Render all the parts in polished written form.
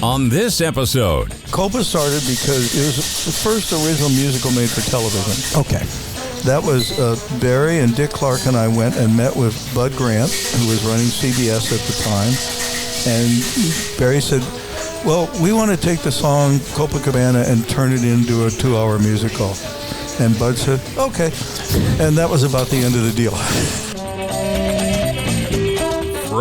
On this episode, Copa started because it was the first original musical made for television. Okay. That was Barry and Dick Clark and I went and met with Bud Grant, who was running CBS at the time. And Barry said, well, we want to take the song Copacabana and turn it into a 2-hour musical. And Bud said, okay. And that was about the end of the deal.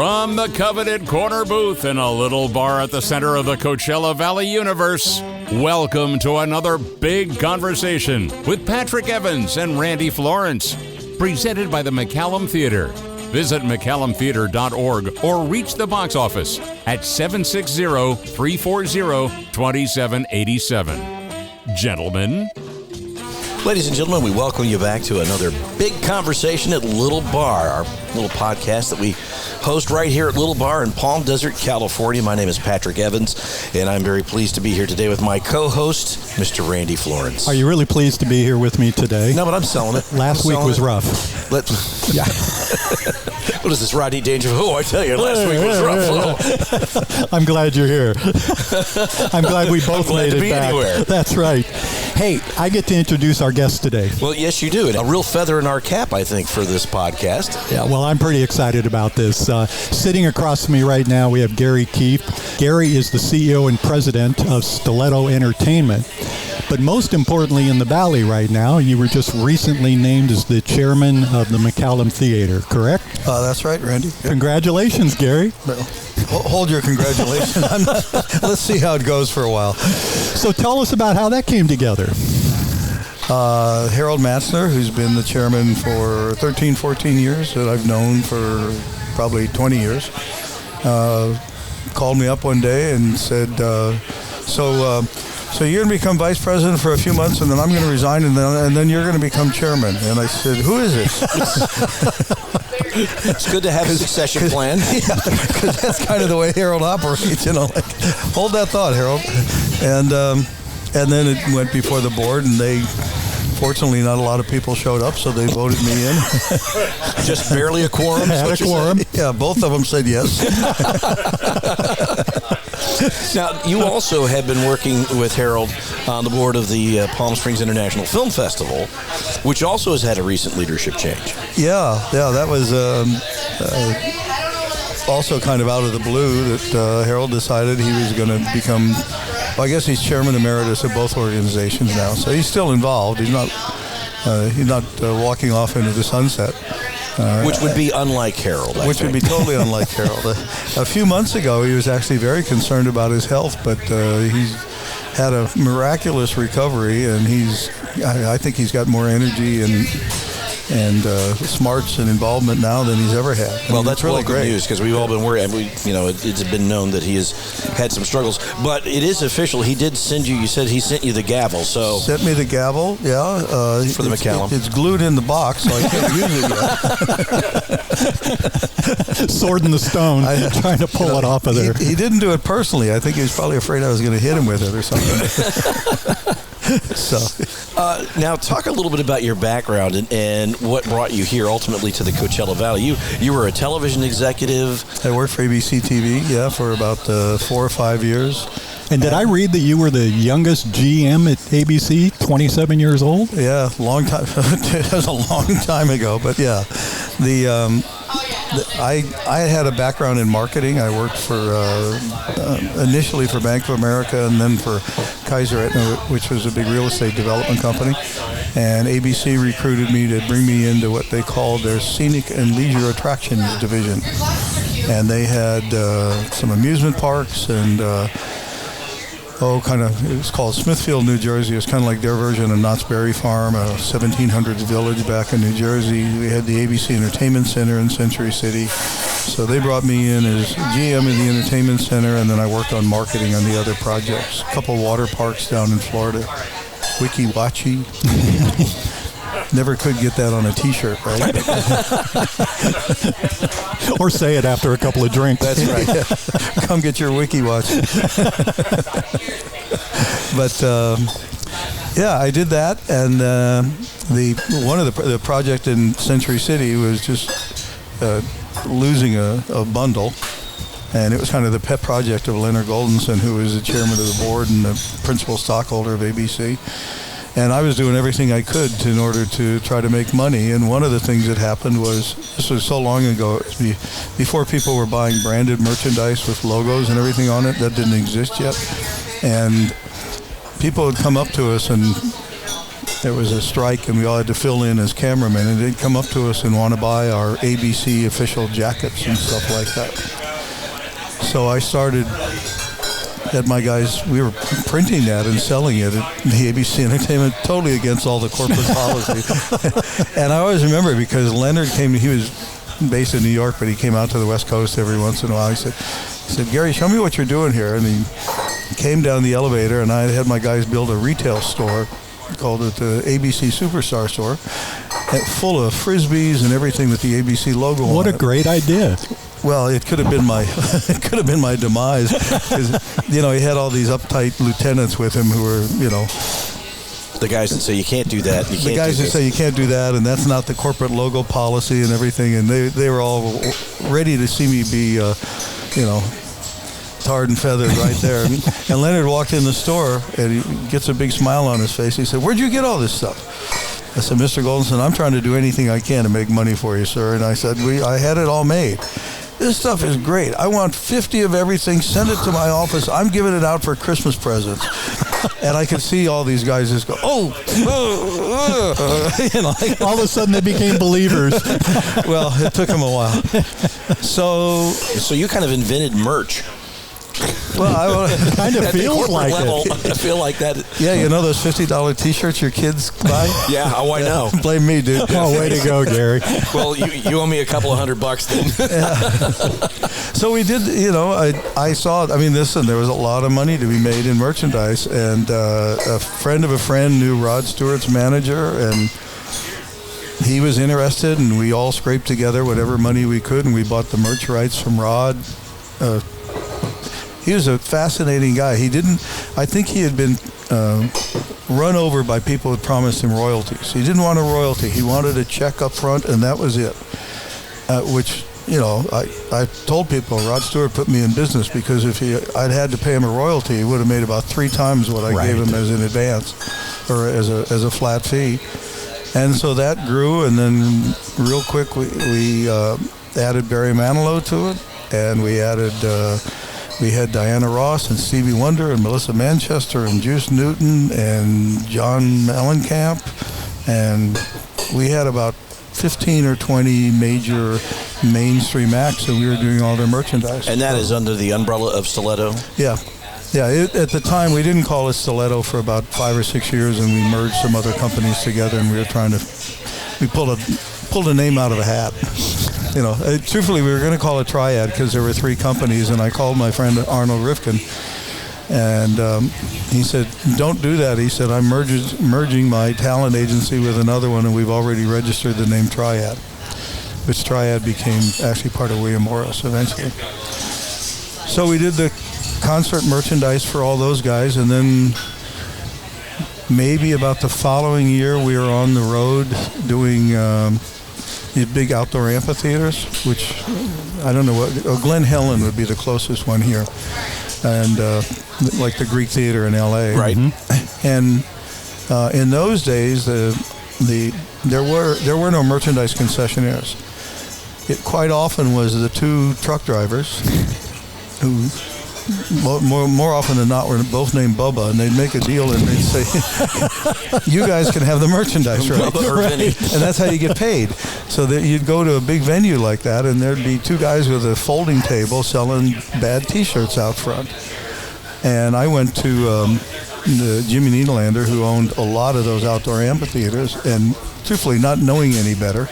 from the coveted corner booth in a little bar at the center of the Coachella Valley universe, welcome to another big conversation with Patrick Evans and Randy Florence, presented by the McCallum Theater. Visit McCallumTheater.org or reach the box office at 760-340-2787. Gentlemen. Ladies and gentlemen, we welcome you back to another big conversation at Little Bar, our little podcast that we host right here at Little Bar in Palm Desert, California. My name is Patrick Evans, and I'm very pleased to be here today with my co-host, Mr. Randy Florence. Are you really pleased to be here with me today? No, but I'm selling it. Last week was rough. Yeah. What is this, Rodney Dangerfield? Oh, I tell you, last week was rough. I'm glad you're here. I'm glad we both made it back. Anywhere. That's right. Hey, I get to introduce our guest today. Well, yes, you do. And a real feather in our cap, I think, for this podcast. Yeah, well, I'm pretty excited about this. Sitting across from me right now, we have Garry Kief. Garry is the CEO and president of Stiletto Entertainment. But most importantly in the Valley right now, you were just recently named as the chairman of the McCallum Theater, correct? That's right, Randy. Congratulations, Garry. Well, hold your congratulations. Let's see how it goes for a while. So tell us about how that came together. Harold Matzner, who's been the chairman for 13, 14 years, that I've known for probably 20 years, called me up one day and said, so you're going to become vice president for a few months, and then I'm going to resign, and then you're going to become chairman. And I said, who is it? It's good to have a succession plan. Yeah, because that's kind of the way Harold operates, like, hold that thought, Harold. And then it went before the board, and fortunately, not a lot of people showed up, so they voted me in. Just barely a quorum. Had a quorum. Yeah, both of them said yes. Now, you also have been working with Harold on the board of the Palm Springs International Film Festival, which also has had a recent leadership change. Yeah, that was also kind of out of the blue that Harold decided he was going to become, well, I guess he's chairman emeritus of both organizations now, so he's still involved. He's not walking off into the sunset. Which would be unlike Harold, I Which think. would be totally unlike Harold. A few months ago, he was actually very concerned about his health, but he's had a miraculous recovery, and I think he's got more energy and smarts and involvement now than he's ever had. Well, that's really welcome great news, because we've all been worried. It's been known that he has had some struggles, but it is official. He did send you. You said he sent you the gavel. So sent me the gavel. Yeah, for the McCallum. It's glued in the box, so I can't use it yet. Sword in the stone, trying to pull it off of there. He didn't do it personally. I think he was probably afraid I was going to hit him with it or something. So, now talk a little bit about your background and what brought you here ultimately to the Coachella Valley. You were a television executive. I worked for ABC TV, for about 4 or 5 years. And did I read that you were the youngest GM at ABC, 27 years old? Yeah, long time. It was a long time ago, but yeah. I had a background in marketing. I worked for initially for Bank of America and then for Kaiser Aetna, which was a big real estate development company. And ABC recruited me to bring me into what they called their Scenic and Leisure Attractions division. And they had some amusement parks and it was called Smithfield, New Jersey. It was kind of like their version of Knott's Berry Farm, a 1700s village back in New Jersey. We had the ABC Entertainment Center in Century City. So they brought me in as GM in the Entertainment Center, and then I worked on marketing on the other projects. A couple water parks down in Florida. Wiki Wachi. Never could get that on a T-shirt, right? Or say it after a couple of drinks. That's right. Yeah. Come get your Wiki Watch. But I did that, and the project in Century City was just losing a bundle, And it was kind of the pet project of Leonard Goldenson, who was the chairman of the board and the principal stockholder of ABC. And I was doing everything I could in order to try to make money. And one of the things that happened was, this was so long ago, before people were buying branded merchandise with logos and everything on it, that didn't exist yet. And people would come up to us, and there was a strike, and we all had to fill in as cameramen, and they'd come up to us and want to buy our ABC official jackets and stuff like that. So I started... at my guys, we were printing that and selling it at the ABC Entertainment, totally against all the corporate policy. And I always remember, because Leonard came, he was based in New York, but he came out to the West Coast every once in a while. He said, Gary, show me what you're doing here. And he came down the elevator, and I had my guys build a retail store, called it the ABC Superstar Store, full of Frisbees and everything with the ABC logo on it. What a great idea. Well, it could have been my demise, because he had all these uptight lieutenants with him who were, the guys that say you can't do that. The guys that say you can't do that, and that's not the corporate logo policy and everything. And they were all ready to see me be, tarred and feathered right there. And Leonard walked in the store, and he gets a big smile on his face. He said, "Where'd you get all this stuff?" I said, "Mr. Goldenson, I'm trying to do anything I can to make money for you, sir." And I said, I had it all made. This stuff is great. I want 50 of everything. Send it to my office. I'm giving it out for Christmas presents. And I could see all these guys just go, all of a sudden they became believers. Well, it took them a while. So you kind of invented merch. Well, it kind of feels like level, it. I feel like that. Yeah, those $50 T-shirts your kids buy? Yeah, I know. Blame me, dude. Oh, way to go, Gary. Well, you owe me a couple of $100 then. Yeah. So we did, I saw, listen, there was a lot of money to be made in merchandise, and a friend of a friend knew Rod Stewart's manager, and he was interested, and we all scraped together whatever money we could, and we bought the merch rights from Rod. He was a fascinating guy. I think he had been run over by people who had promised him royalties. He didn't want a royalty. He wanted a check up front, and that was it. Which, I told people, Rod Stewart put me in business, because if I'd had to pay him a royalty, he would have made about 3 times what I gave him as an advance, or as a flat fee. And so that grew, and then real quick we added Barry Manilow to it, and we added... we had Diana Ross and Stevie Wonder and Melissa Manchester and Juice Newton and John Mellencamp, and we had about 15 or 20 major mainstream acts, and we were doing all their merchandise. And that is under the umbrella of Stiletto? Yeah. At the time, we didn't call it Stiletto for about 5 or 6 years, and we merged some other companies together, and we pulled a name out of a hat. Truthfully, we were going to call it Triad because there were 3 companies, and I called my friend Arnold Rifkin, and he said, "Don't do that." He said, "I'm merging my talent agency with another one, and we've already registered the name Triad," which Triad became actually part of William Morris eventually. So we did the concert merchandise for all those guys, and then maybe about the following year, we were on the road doing... these big outdoor amphitheaters, which I don't know what. Glen Helen would be the closest one here, and like the Greek Theater in L.A. Right. And in those days, there were no merchandise concessionaires. It quite often was the 2 truck drivers who. More often than not, we're both named Bubba, and they'd make a deal, and they'd say, "You guys can have the merchandise, right?" And that's how you get paid. So that you'd go to a big venue like that, and there'd be 2 guys with a folding table selling bad T-shirts out front. And I went to the Jimmy Niederlander, who owned a lot of those outdoor amphitheaters, and truthfully, not knowing any better,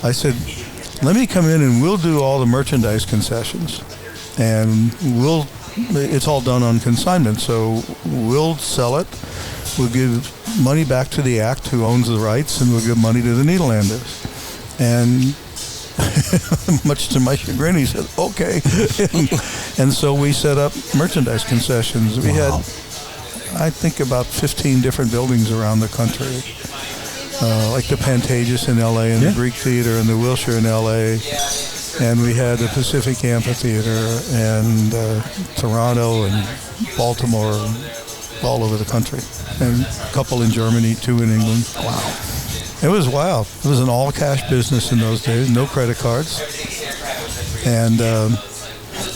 I said, "Let me come in, and we'll do all the merchandise concessions. And it's all done on consignment, so we'll sell it. We'll give money back to the act who owns the rights, and we'll give money to the Niederlanders." And much to my chagrin, he said, "Okay." And so we set up merchandise concessions. We had, I think, about 15 different buildings around the country, like the Pantages in L.A. and the Greek Theater and the Wilshire in L.A., And we had the Pacific Amphitheater and Toronto and Baltimore, all over the country. And a couple in Germany, 2 in England. Wow. It was wild. It was an all-cash business in those days, no credit cards. And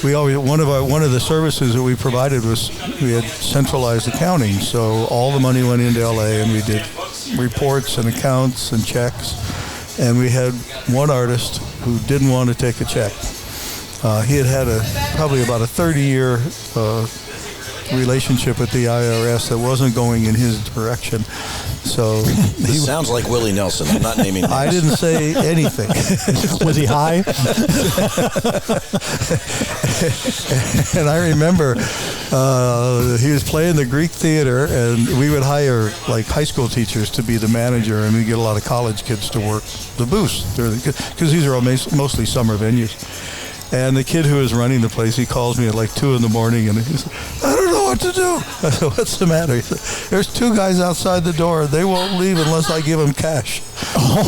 we always one of the services that we provided was we had centralized accounting. So all the money went into LA, and we did reports and accounts and checks. And we had one artist who didn't want to take a check. He had probably about a 30-year relationship with the IRS that wasn't going in his direction. So he sounds like Willie Nelson. I'm not naming names. I didn't say anything. Was he high? And I remember he was playing the Greek theater, and we would hire like high school teachers to be the manager, and we'd get a lot of college kids to work the booths because these are all mostly summer venues. And the kid who was running the place, he calls me at like 2 in the morning, and he said, "I don't know what to do." I said, "What's the matter?" He said, "There's 2 guys outside the door. They won't leave unless I give them cash." Oh.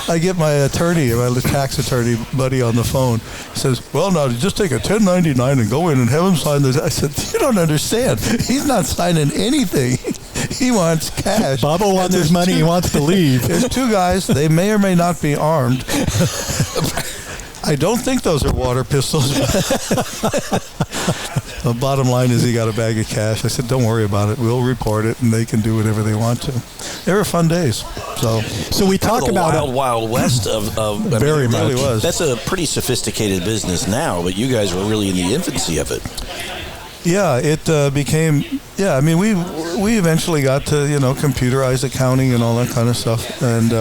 I get my attorney, my tax attorney buddy on the phone. He says, "Well, now just take a 1099 and go in and have him sign this." I said, "You don't understand. He's not signing anything. He wants cash." Bubba wants his money. He wants to leave. There's 2 guys. They may or may not be armed. I don't think those are water pistols. The bottom line is he got a bag of cash. I said, "Don't worry about it. We'll report it, and they can do whatever they want to." They were fun days. So we talk about wild west of very much. It really was. That's a pretty sophisticated business now, but you guys were really in the infancy of it. Yeah, it became. Yeah, I mean, we eventually got to computerized accounting and all that kind of stuff, and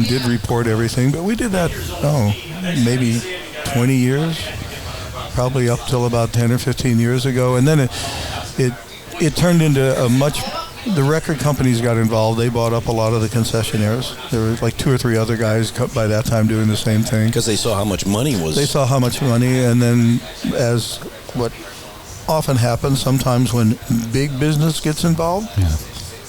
did report everything. But we did that maybe 20 years, probably up till about 10 or 15 years ago, and then it turned into the record companies got involved. They bought up a lot of the concessionaires. There were like 2 or 3 other guys by that time doing the same thing. Because they saw how much money was. They saw how much money, and then as what often happens sometimes when big business gets involved,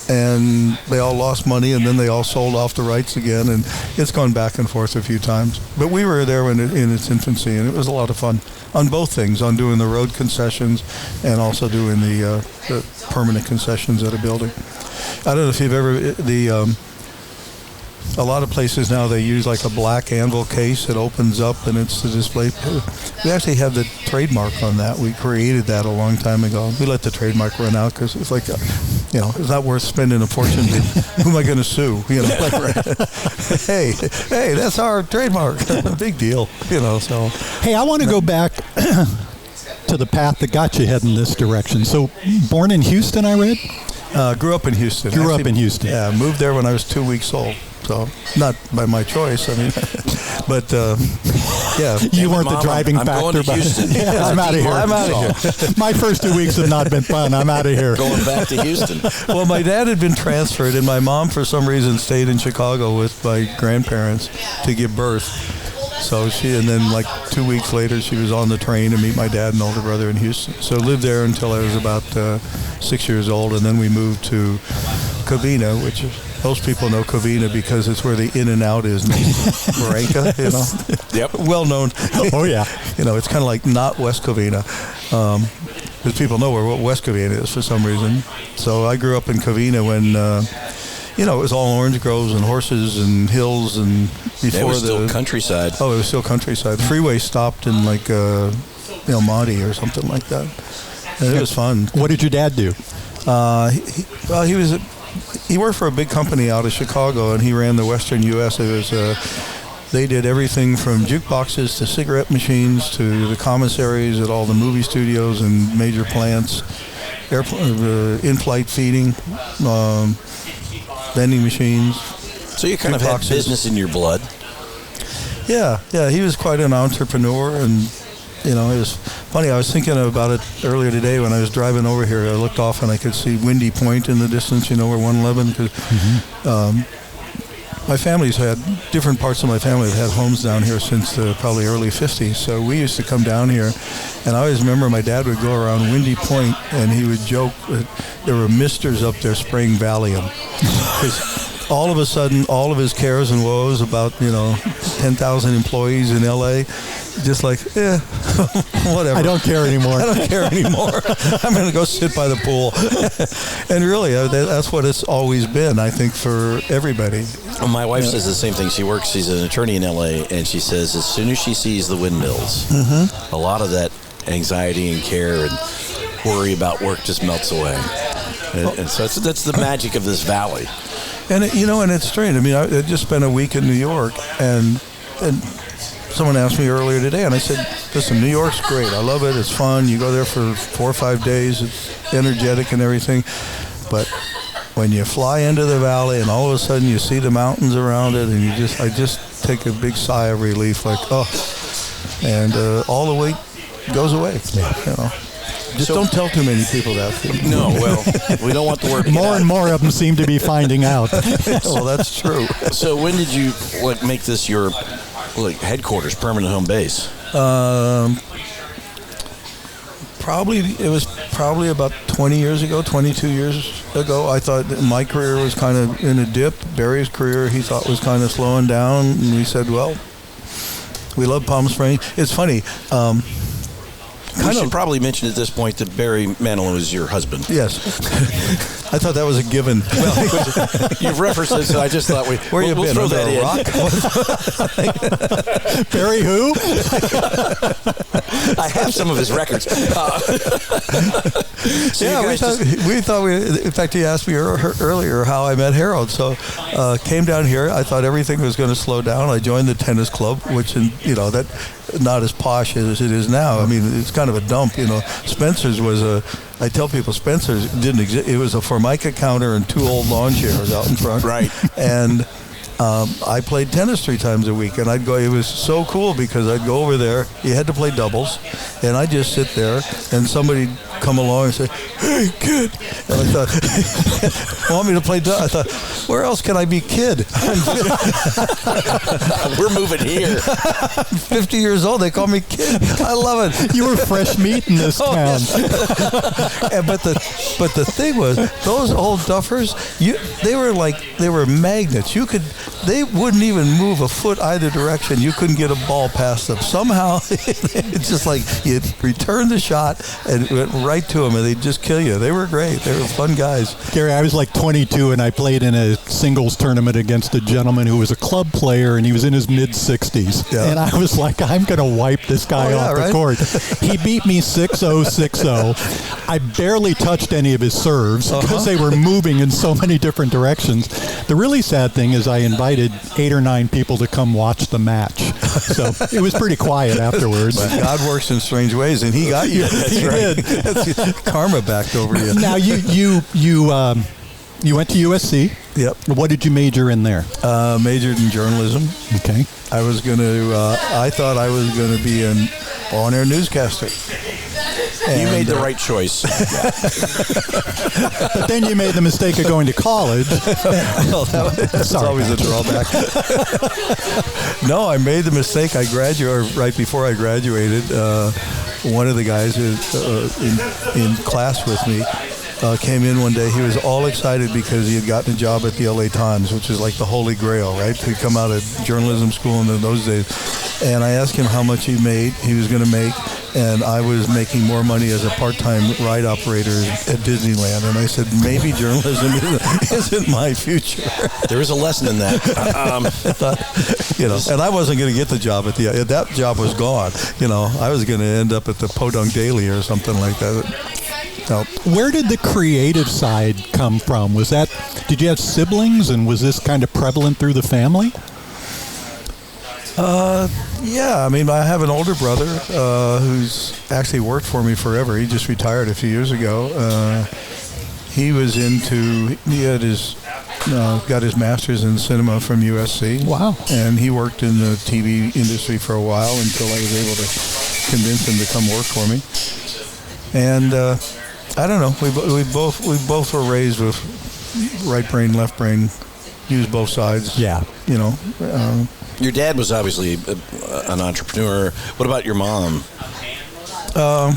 and they all lost money, and then they all sold off the rights again, and it's gone back and forth a few times. But we were there in its infancy, and it was a lot of fun on both things, on doing the road concessions and also doing the permanent concessions at a building. I don't know if you've ever a lot of places now, they use like a black anvil case that opens up, and it's the display. We actually have the trademark on that. We created that a long time ago. We let the trademark run out because it's like, it's not worth spending a fortune. Who am I going to sue? Hey, that's our trademark. Big deal, so. Hey, I want to go back to the path that got you heading this direction. So, born in Houston, I read? Grew up in Houston. Up in Houston. Yeah, moved there when I was 2 weeks old. So, not by my choice, I mean, but, yeah. You weren't the driving factor. I'm going to Houston. I'm out of here. I'm out of here. My first 2 weeks have not been fun. I'm out of here. Going back to Houston. Well, my dad had been transferred, and my mom, for some reason, stayed in Chicago with my grandparents to give birth. So and then like 2 weeks later, she was on the train to meet my dad and older brother in Houston. So lived there until I was about 6 years old, and then we moved to Covina, which most people know Covina because it's where the In-N-Out is, Barranca, Yep. Well known. Oh, yeah. It's kind of like not West Covina. Because people know where West Covina is for some reason. So I grew up in Covina when... it was all orange groves and horses and hills, and before it was still countryside. Oh, it was still countryside. The freeway stopped in like El Monte or something like that. And it was fun. What did your dad do? He worked for a big company out of Chicago, and he ran the Western U.S. It was they did everything from jukeboxes to cigarette machines to the commissaries at all the movie studios and major plants, in-flight feeding. Vending machines. So you kind of had business in your blood. Yeah. He was quite an entrepreneur, and it was funny. I was thinking about it earlier today when I was driving over here. I looked off and I could see Windy Point in the distance. Where 111. Because my family's had different parts of my family have had homes down here since the probably early 50s. So we used to come down here, and I always remember my dad would go around Windy Point, and he would joke that there were misters up there spraying Valium. all of a sudden, all of his cares and woes about 10,000 employees in L.A. just like, whatever. I don't care anymore. I don't care anymore. I'm going to go sit by the pool. And really, that's what it's always been, I think, for everybody. Well, my wife says the same thing. She's an attorney in L.A., and she says as soon as she sees the windmills, a lot of that anxiety and care and worry about work just melts away. And so that's the magic of this valley. And and it's strange. I mean, I just spent a week in New York, and someone asked me earlier today, and I said, listen, New York's great. I love it. It's fun. You go there for 4 or 5 days. It's energetic and everything. But when you fly into the valley and all of a sudden you see the mountains around it, and I just take a big sigh of relief, like, and all the weight goes away. Just don't tell too many people that. No, well, we don't want the word. More and more of them seem to be finding out. Well, that's true. So when did you make this your headquarters, permanent home base? It was probably about 20 years ago, 22 years ago. I thought that my career was kind of in a dip. Barry's career, he thought, was kind of slowing down. And we said, well, we love Palm Springs. It's funny. We should probably mention at this point that Barry Manilow is your husband. Yes. I thought that was a given. Well, you've referenced it, so I just thought Where you been? throw Under that a in. rock? Barry who? I have some of his records. We thought in fact, he asked me earlier how I met Harold. So came down here. I thought everything was going to slow down. I joined the tennis club, which, that not as posh as it is now. I mean, it's kind of a dump. Spencer's was I tell people Spencer's didn't exist. It was a Formica counter and 2 old lawn chairs out in front. Right. And I played tennis 3 times a week, and I'd go. It was so cool because I'd go over there. You had to play doubles, and I'd just sit there, and somebody'd come along and say, "Hey, kid," and I thought, "Want me to play doubles?" I thought, "Where else can I be kid?" We're moving here. I'm 50 years old. They call me kid. I love it. You were fresh meat in this town. Yes. But the thing was, those old duffers, they were magnets. They wouldn't even move a foot either direction. You couldn't get a ball past them. Somehow, it's just like you returned the shot and it went right to them, and they'd just kill you. They were great. They were fun guys. Gary, I was like 22, and I played in a singles tournament against a gentleman who was a club player, and he was in his mid-60s. Yeah. And I was like, I'm going to wipe this guy off the court. He beat me 6-0, 6-0. I barely touched any of his serves because they were moving in so many different directions. The really sad thing is I invited 8 or 9 people to come watch the match. So it was pretty quiet afterwards. But God works in strange ways, and he got you. He did. Karma backed over you. Now, you went to USC. Yep. What did you major in there? Majored in journalism. Okay. I thought I was going to be an on-air newscaster. You made the right choice. But then you made the mistake of going to college. Well, that's always a drawback. No, I made the mistake. Right before I graduated, one of the guys in class with me came in one day. He was all excited because he had gotten a job at the LA Times, which is like the holy grail, right? To come out of journalism school in those days. And I asked him how much he was going to make, and I was making more money as a part-time ride operator at Disneyland. And I said, maybe journalism isn't my future. There is a lesson in that. And I wasn't going to get the job that job was gone. I was going to end up at the Podunk Daily or something like that. No. Where did the creative side come from? Did you have siblings, and was this kind of prevalent through the family? Yeah, I mean, I have an older brother who's actually worked for me forever. He just retired a few years ago. He got his master's in cinema from USC. Wow. And he worked in the TV industry for a while until I was able to convince him to come work for me. And I don't know. We both were raised with right brain, left brain, use both sides. Yeah. Your dad was obviously an entrepreneur. What about your mom? Yeah,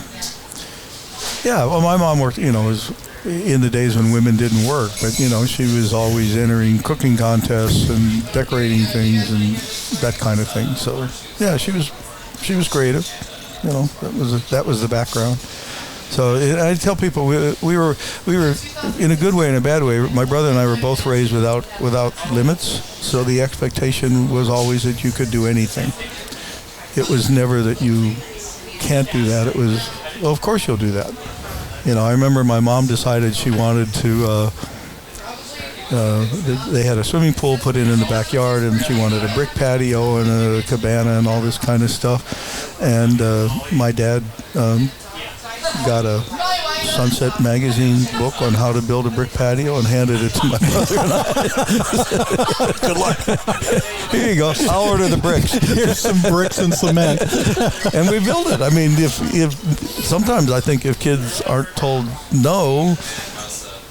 well, my mom worked, was in the days when women didn't work, but she was always entering cooking contests and decorating things and that kind of thing. So yeah, she was creative. That was the background. So I tell people we were in a good way and a bad way. My brother and I were both raised without limits. So the expectation was always that you could do anything. It was never that you can't do that. It was, well, of course you'll do that. I remember my mom decided she wanted to. They had a swimming pool put in the backyard, and she wanted a brick patio and a cabana and all this kind of stuff. And my dad got a Sunset magazine book on how to build a brick patio and handed it to my brother and I. Good luck. Here you go. I'll order the bricks. Here's some bricks and cement. And we built it. I mean, if sometimes I think if kids aren't told no,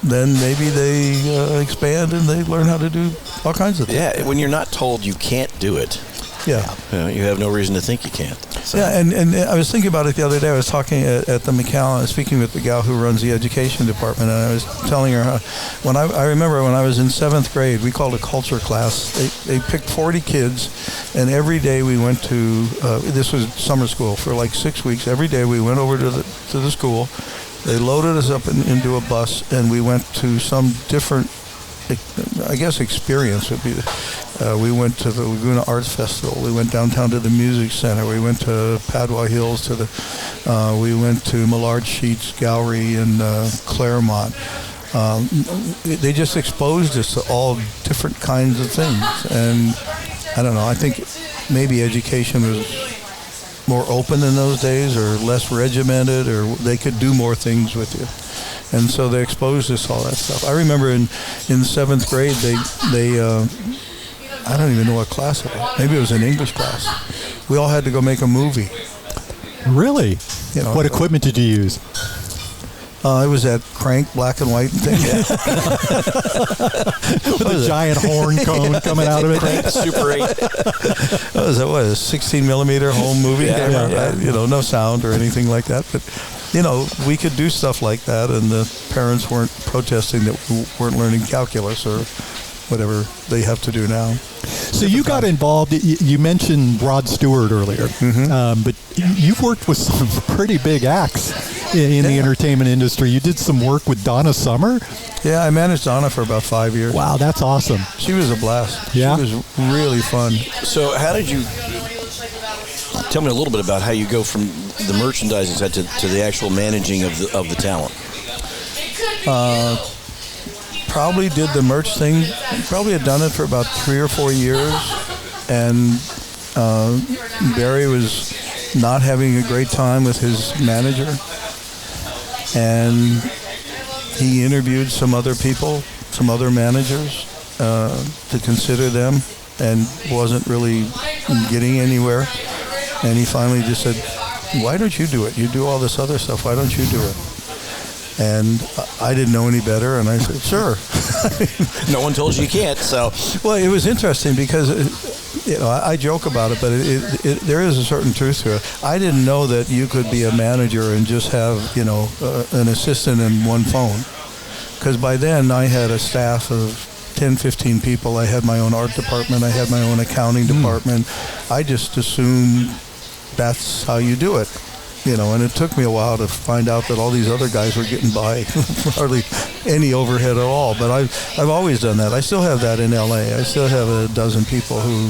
then maybe they expand and they learn how to do all kinds of things. Yeah, when you're not told you can't do it, yeah, you have no reason to think you can't. So. Yeah, and I was thinking about it the other day. I was talking at the McCallum, speaking with the gal who runs the education department, and I was telling her how, I remember when I was in 7th grade, we called a culture class. They picked 40 kids, and every day we went to, this was summer school for like 6 weeks. Every day we went over to the school. They loaded us up into a bus, and we went to some different, I guess, experience would be. We went to the Laguna Arts Festival. We went downtown to the Music Center. We went to Padua Hills. We went to Millard Sheets Gallery in Claremont. They just exposed us to all different kinds of things. And I don't know. I think maybe education was more open in those days, or less regimented, or they could do more things with you. And so they exposed us to all that stuff. I remember in 7th grade, they I don't even know what class it was. Maybe it was an English class. We all had to go make a movie. Really? What equipment did you use? It was that crank, black and white thing. With a giant horn cone coming out of it. Super 8. What was a 16 millimeter home movie camera? Yeah. No sound or anything like that. But, we could do stuff like that, and the parents weren't protesting that we weren't learning calculus or whatever they have to do now. So you got involved, you mentioned Rod Stewart earlier, but you've worked with some pretty big acts in the entertainment industry. You did some work with Donna Summer? Yeah, I managed Donna for about 5 years. Wow, that's awesome. She was a blast. Yeah? She was really fun. So how did you, tell me a little bit about how you go from the merchandising side to the actual managing of the talent? Probably did the merch thing. Probably had done it for about 3 or 4 years, and Barry was not having a great time with his manager, and he interviewed some other people, some other managers, to consider them, and wasn't really getting anywhere. And he finally just said, "Why don't you do it? You do all this other stuff. Why don't you do it?" And I didn't know any better, and I said, "Sure." No one told you can't, so. Well, it was interesting because, I joke about it, but there is a certain truth to it. I didn't know that you could be a manager and just have, an assistant and one phone. Because by then I had a staff of 10, 15 people. I had my own art department. I had my own accounting department. I just assumed that's how you do it. And it took me a while to find out that all these other guys were getting by hardly any overhead at all. But I've always done that. I still have that in LA. I still have a dozen people who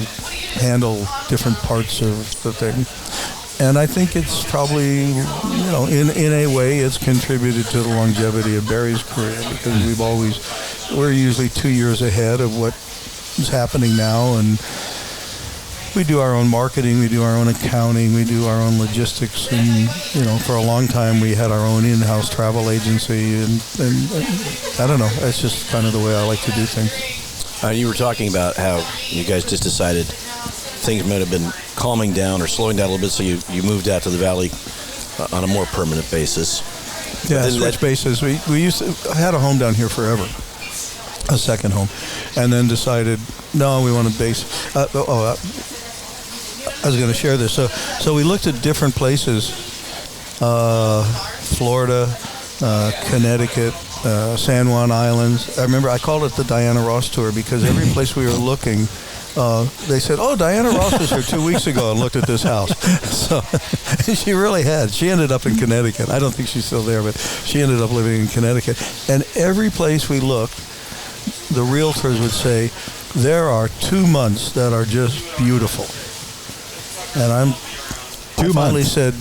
handle different parts of the thing. And I think it's probably, in a way, it's contributed to the longevity of Barry's career, because we're usually 2 years ahead of what is happening now, and we do our own marketing, we do our own accounting, we do our own logistics, and for a long time we had our own in-house travel agency, and I don't know, that's just kind of the way I like to do things. You were talking about how you guys just decided things might have been calming down or slowing down a little bit, so you moved out to the Valley on a more permanent basis. Yeah, switch basis. We I had a home down here forever, a second home, and then decided, no, we want to base. I was going to share this. So we looked at different places, Florida, Connecticut, San Juan Islands. I remember I called it the Diana Ross tour because every place we were looking, they said, "Oh, Diana Ross was here 2 weeks ago and looked at this house." So she really had. She ended up in Connecticut. I don't think she's still there, but she ended up living in Connecticut. And every place we looked, the realtors would say, "There are 2 months that are just beautiful." And I finally said,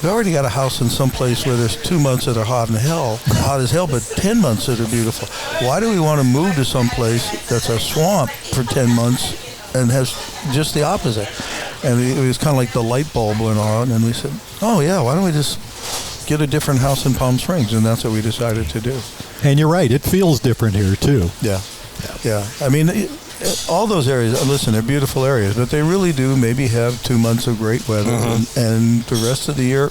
"We already got a house in some place where there's 2 months that are hot as hell, but 10 months that are beautiful. Why do we want to move to some place that's a swamp for 10 months and has just the opposite?" And it was kind of like the light bulb went on, and we said, "Oh yeah, why don't we just get a different house in Palm Springs?" And that's what we decided to do. And you're right, it feels different here too. Yeah. I mean, all those areas, listen, they're beautiful areas, but they really do maybe have 2 months of great weather, and the rest of the year,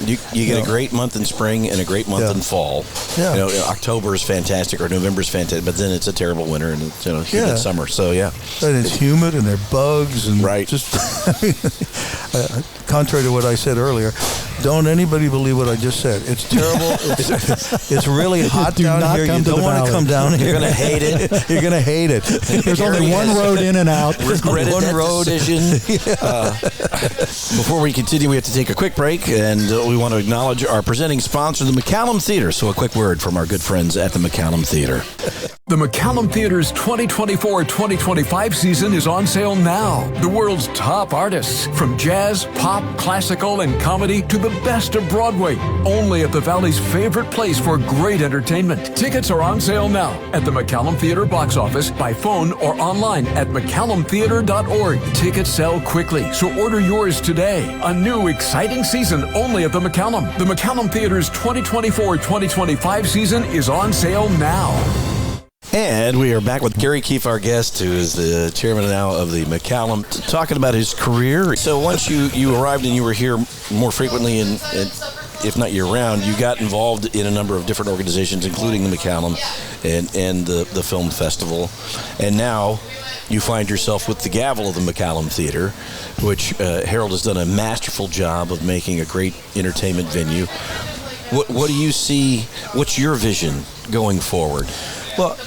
You get a great month in spring and a great month in fall. Yeah. October is fantastic or November is fantastic, but then it's a terrible winter and it's humid summer. So yeah, and it's humid and there are bugs and just contrary to what I said earlier, don't anybody believe what I just said. It's terrible. It's really hot down here. You don't want to come down here. You're going to hate it. You're going to hate it. There's only one road in and out. Regretted one that road. decision. Before we continue, we have to take a quick break, and we want to acknowledge our presenting sponsor, the McCallum Theater. So a quick word from our good friends at the McCallum Theater. The McCallum Theater's 2024-2025 season is on sale now. The world's top artists, from jazz, pop, classical, and comedy to the best of Broadway, only at the Valley's favorite place for great entertainment. Tickets are on sale now at the McCallum Theater box office, by phone, or online at McCallumTheater.org. Tickets sell quickly, so order yours today. A new, exciting season only at the McCallum. The McCallum Theater's 2024-2025 season is on sale now. And we are back with Garry Kief, our guest, who is the chairman now of the McCallum, talking about his career. So once you arrived and you were here more frequently, and if not year-round, you got involved in a number of different organizations, including the McCallum and the film festival. And now you find yourself with the gavel of the McCallum Theater, which Harold has done a masterful job of making a great entertainment venue. What do you see? What's your vision going forward? Well,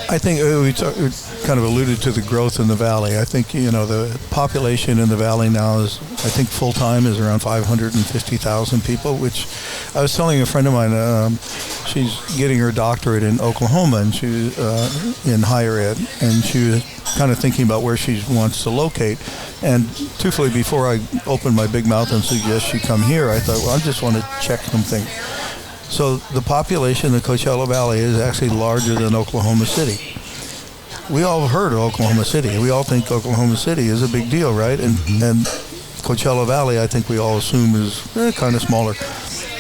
I think we kind of alluded to the growth in the Valley. I think, the population in the Valley now is, I think full-time is around 550,000 people, which I was telling a friend of mine, she's getting her doctorate in Oklahoma, and she's in higher ed, and she was kind of thinking about where she wants to locate. And truthfully, before I opened my big mouth and suggest she come here, I thought, well, I just want to check some things. So the population in the Coachella Valley is actually larger than Oklahoma City. We all have heard of Oklahoma City. We all think Oklahoma City is a big deal, right? And Coachella Valley, I think we all assume is kind of smaller.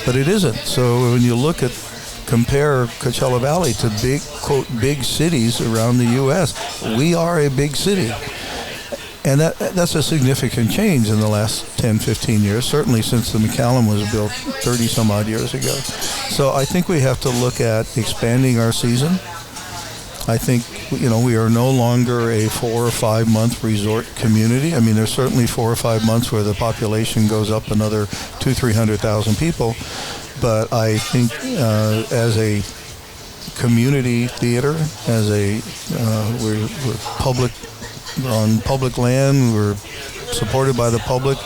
But it isn't. So when you compare Coachella Valley to big, quote, big cities around the U.S., we are a big city. And that's a significant change in the last 10, 15 years, certainly since the McCallum was built 30-some-odd years ago. So I think we have to look at expanding our season. I think, we are no longer a 4 or 5 month resort community. I mean, there's certainly 4 or 5 months where the population goes up another 200,000-300,000 people. But I think as a community theater, as we're public, on public land, we're supported by the public.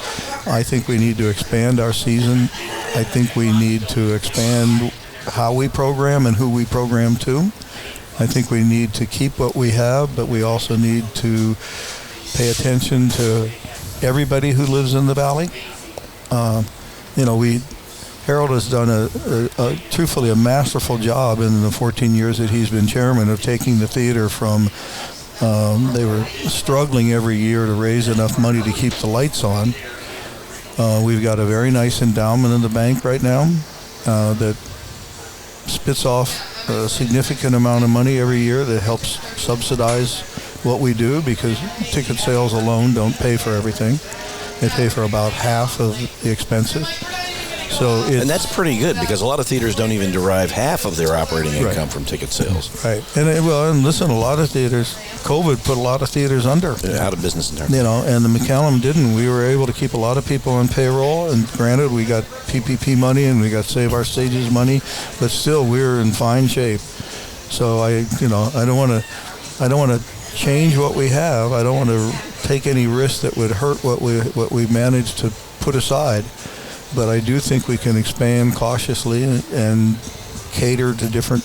I think we need to expand our season. I think we need to expand how we program and who we program to. I think we need to keep what we have, but we also need to pay attention to everybody who lives in the Valley. Harold has done truthfully a masterful job in the 14 years that he's been chairman of taking the theater from they were struggling every year to raise enough money to keep the lights on. We've got a very nice endowment in the bank right now that spits off a significant amount of money every year that helps subsidize what we do, because ticket sales alone don't pay for everything. They pay for about half of the expenses. So and that's pretty good because a lot of theaters don't even derive half of their operating income from ticket sales. Right. And listen, a lot of theaters, COVID put a lot of theaters under. Out of business in terms. And the McCallum didn't. We were able to keep a lot of people on payroll, and granted, we got PPP money and we got Save Our Stages money, but still, we were in fine shape. So I don't want to change what we have. I don't want to take any risk that would hurt what we managed to put aside. But I do think we can expand cautiously and cater to different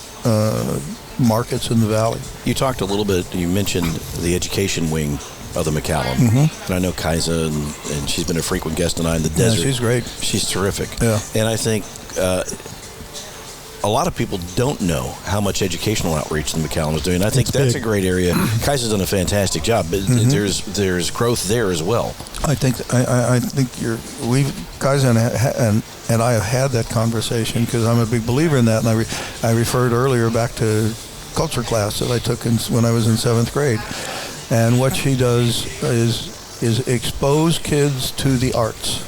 markets in the valley. You talked a little bit, you mentioned the education wing of the McCallum. Mm-hmm. And I know Kaisa, and she's been a frequent guest on Eye in the Desert. Yeah, she's great. She's terrific. Yeah. And I think a lot of people don't know how much educational outreach the McCallum is doing. I think that's a great area. Kaisa's done a fantastic job, but there's growth there as well. I think Kaisa and I have had that conversation because I'm a big believer in that, and I referred earlier back to culture class that I took when I was in 7th grade, and what she does is expose kids to the arts.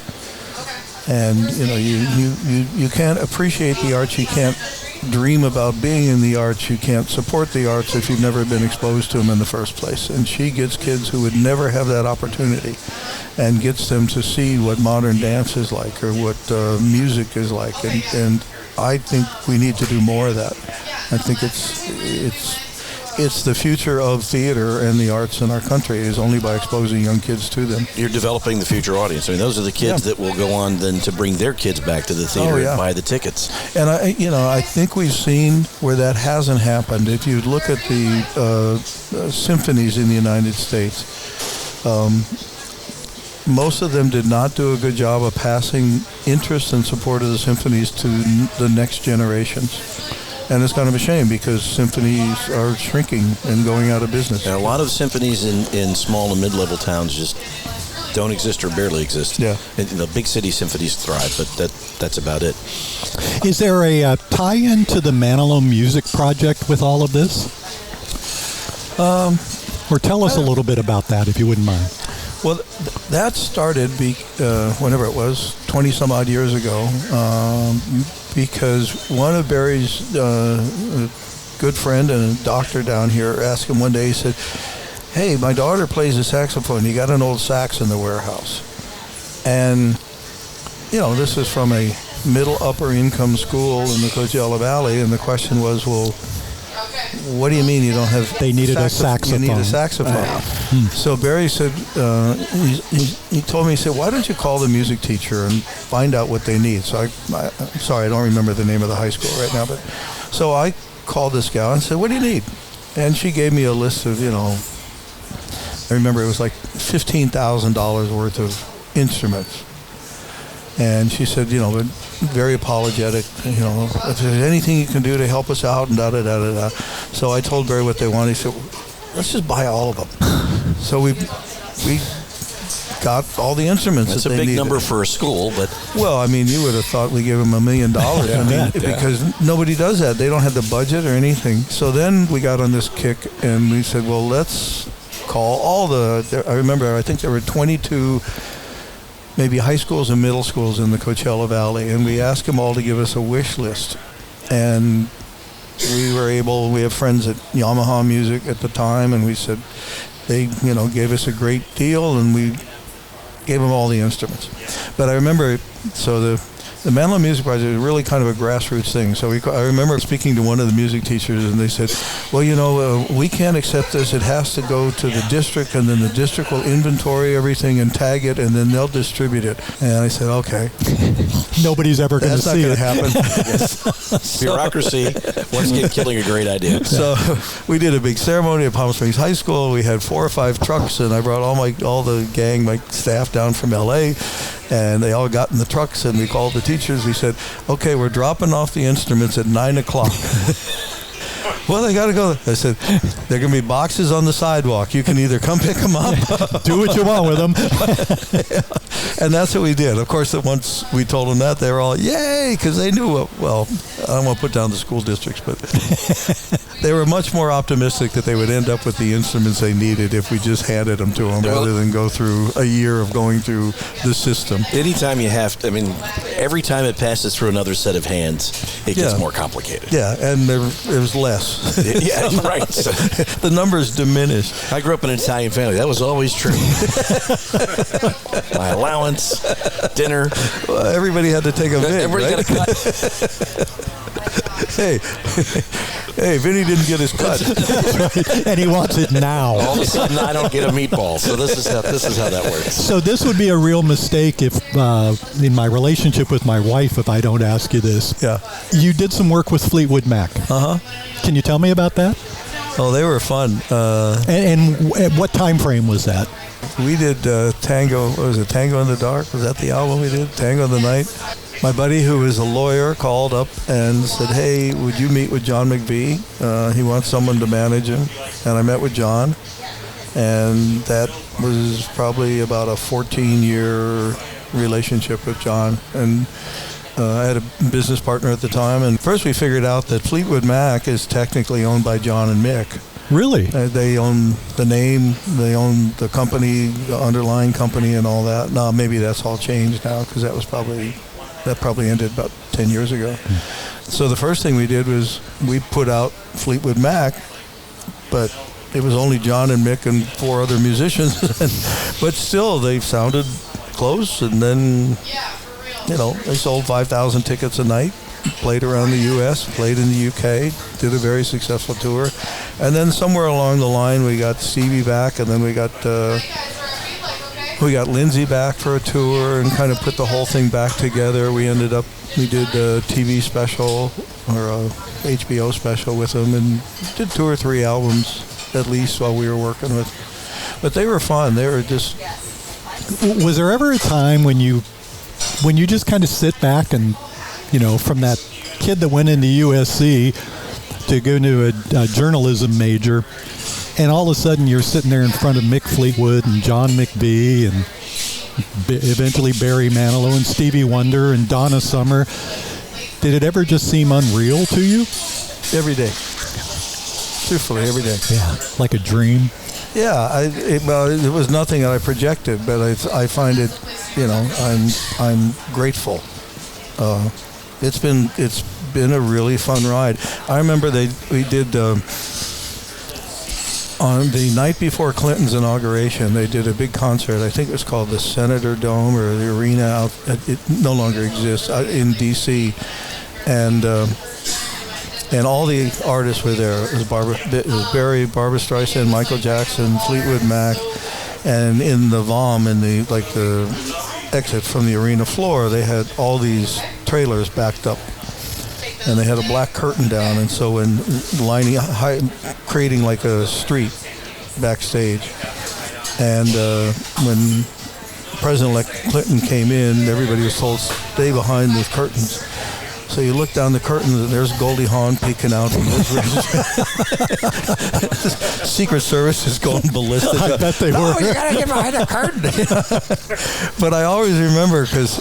And you can't appreciate the arts, you can't dream about being in the arts, you can't support the arts if you've never been exposed to them in the first place. And she gets kids who would never have that opportunity and gets them to see what modern dance is like or what music is like. And I think we need to do more of that. I think it's the future of theater and the arts in our country is only by exposing young kids to them. You're developing the future audience. I mean, those are the kids that will go on then to bring their kids back to the theater and buy the tickets. And I think we've seen where that hasn't happened. If you look at the symphonies in the United States, most of them did not do a good job of passing interest and support of the symphonies to the next generations. And it's kind of a shame because symphonies are shrinking and going out of business. And a lot of symphonies in small and mid-level towns just don't exist or barely exist. Yeah. And the big city symphonies thrive, but that's about it. Is there a tie-in to the Manilow Music Project with all of this? Or tell us a little bit about that, if you wouldn't mind. Well, that started whenever it was, 20-some-odd years ago, because one of Barry's good friend and a doctor down here asked him one day, he said, "Hey, my daughter plays the saxophone. You got an old sax in the warehouse?" And, this is from a middle-upper income school in the Coachella Valley, and the question was, well, what do you mean you don't have... They needed a saxophone. You need a saxophone. So Barry said, he told me, he said, why don't you call the music teacher and find out what they need? So I'm sorry, I don't remember the name of the high school right now, but so I called this gal and said, what do you need? And she gave me a list of, I remember it was like $15,000 worth of instruments. And she said, very apologetic, if there's anything you can do to help us out and da-da-da-da-da. So I told Barry what they wanted. He said, let's just buy all of them. So we got all the instruments That's that they needed. That's a big number for a school, but... Well, I mean, you would have thought we gave them $1 million. Because nobody does that. They don't have the budget or anything. So then we got on this kick, and we said, well, let's call all I think there were 22... maybe high schools and middle schools in the Coachella Valley, and we asked them all to give us a wish list. And we have friends at Yamaha Music at the time, and we said, they, gave us a great deal, and we gave them all the instruments. But I remember, so the Manilow Music Project is really kind of a grassroots thing. So I remember speaking to one of the music teachers, and they said, well, we can't accept this. It has to go to the district, and then the district will inventory everything and tag it, and then they'll distribute it. And I said, okay. Nobody's ever going to see it. That's not going to happen. Bureaucracy, once again, killing a great idea. So we did a big ceremony at Palm Springs High School. We had 4 or 5 trucks, and I brought all the gang, my staff down from L.A., and they all got in the trucks, and we called the teachers. We said, okay, we're dropping off the instruments at 9 o'clock. Well, they got to go. I said, there are going to be boxes on the sidewalk. You can either come pick them up. Do what you want with them. And that's what we did. Of course, once we told them that, they were all, yay, because they knew, well, I don't want to put down the school districts, but they were much more optimistic that they would end up with the instruments they needed if we just handed them to them rather than go through a year of going through the system. Anytime you have to, every time it passes through another set of hands, it gets more complicated. Yeah, and there's less. Yeah, right. The numbers diminish. I grew up in an Italian family. That was always true. My allowance, dinner. Well, everybody had to take a bit. Everybody right? got a cut. Hey, Vinny didn't get his cut. Right. And he wants it now. All of a sudden, I don't get a meatball. So this is how that works. So this would be a real mistake if, in my relationship with my wife, if I don't ask you this. Yeah. You did some work with Fleetwood Mac. Can you tell me about that? Oh, they were fun. And what time frame was that? We did Tango. What was it? Tango in the Dark? Was that the album we did? Tango in the Night. My buddy, who was a lawyer, called up and said, "Hey, would you meet with John McVie? He wants someone to manage him." And I met with John, and that was probably about a 14-year relationship with John. And I had a business partner at the time, and first we figured out that Fleetwood Mac is technically owned by John and Mick. Really? They own the name, they own the company, the underlying company, and all that. Now maybe that's all changed now because that probably ended about 10 years ago. So the first thing we did was we put out Fleetwood Mac, but it was only John and Mick and 4 other musicians, but still they sounded close. And then they sold 5,000 tickets a night, played around the U.S., played in the U.K., did a very successful tour. And then somewhere along the line, we got Stevie back, and then we got Lindsay back for a tour and kind of put the whole thing back together. We did a TV special or a HBO special with them and did 2 or 3 albums at least while we were working with. But they were fun. They were just... Was there ever a time when you just kind of sit back and, from that kid that went into USC to go into a journalism major, and all of a sudden you're sitting there in front of Mick Fleetwood and John McVie and eventually Barry Manilow and Stevie Wonder and Donna Summer. Did it ever just seem unreal to you? Every day. Truthfully, every day. Yeah, like a dream. Yeah, it was nothing that I projected, but I find it, I'm grateful. It's been a really fun ride. I remember we did on the night before Clinton's inauguration, they did a big concert. I think it was called the Senator Dome or the Arena out. It no longer exists in D.C. And all the artists were there. It was Barry, Barbra Streisand, Michael Jackson, Fleetwood Mac, and in the VOM, the exit from the arena floor, they had all these trailers backed up, and they had a black curtain down, and so when creating like a street backstage, and when President-elect Clinton came in, everybody was told stay behind the curtains. So you look down the curtains, and there's Goldie Hawn peeking out from those rooms. Secret Service is going ballistic. I bet they were. You gotta get behind the curtain. But I always remember because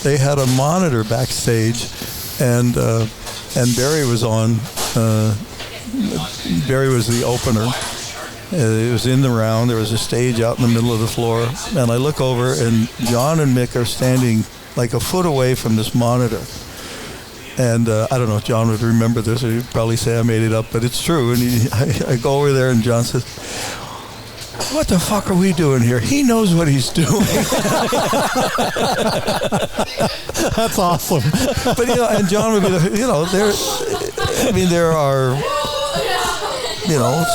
they had a monitor backstage, and Barry was on. Barry was the opener. It was in the round. There was a stage out in the middle of the floor, and I look over, and John and Mick are standing like a foot away from this monitor. And I don't know if John would remember this, or he'd probably say I made it up, but it's true. And I go over there, and John says, "What the fuck are we doing here? He knows what he's doing." That's awesome. But and John would be, there are,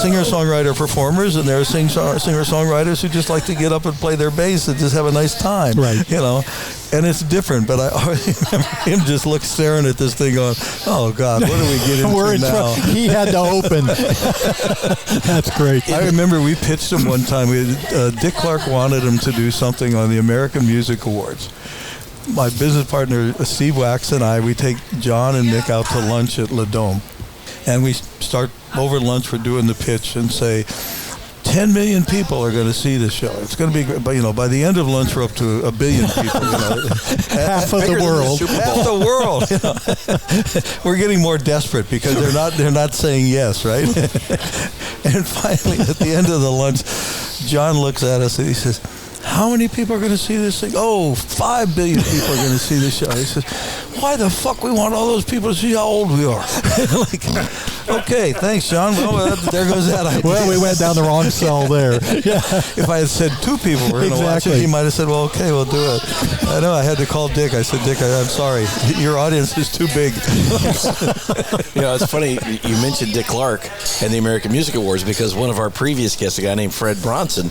singer-songwriter performers, and there are singer-songwriters who just like to get up and play their bass and just have a nice time. Right. And it's different, but I always remember him just staring at this thing going, "Oh, God, what do we get into now?" He had to open. That's great. I remember we pitched him one time. Dick Clark wanted him to do something on the American Music Awards. My business partner, Steve Wax, and we take John and Mick out to lunch at La Dome. And we start over lunch, we're doing the pitch and say, 10 million people are going to see this show. It's going to be great. But, by the end of lunch, we're up to 1 billion people. Half of the world. Half the world. We're getting more desperate because they're not saying yes, right? And finally, at the end of the lunch, John looks at us and he says, how many people are going to see this thing? Oh, 5 billion people are going to see this show. He says, why the fuck we want all those people to see how old we are? Okay, thanks, John. Well, there goes that idea. Well, we went down the wrong cell there. Yeah. If I had said 2 people were going to watch it, he might have said, well, okay, we'll do it. I know I had to call Dick. I said, Dick, I'm sorry. Your audience is too big. It's funny you mentioned Dick Clark and the American Music Awards because one of our previous guests, a guy named Fred Bronson,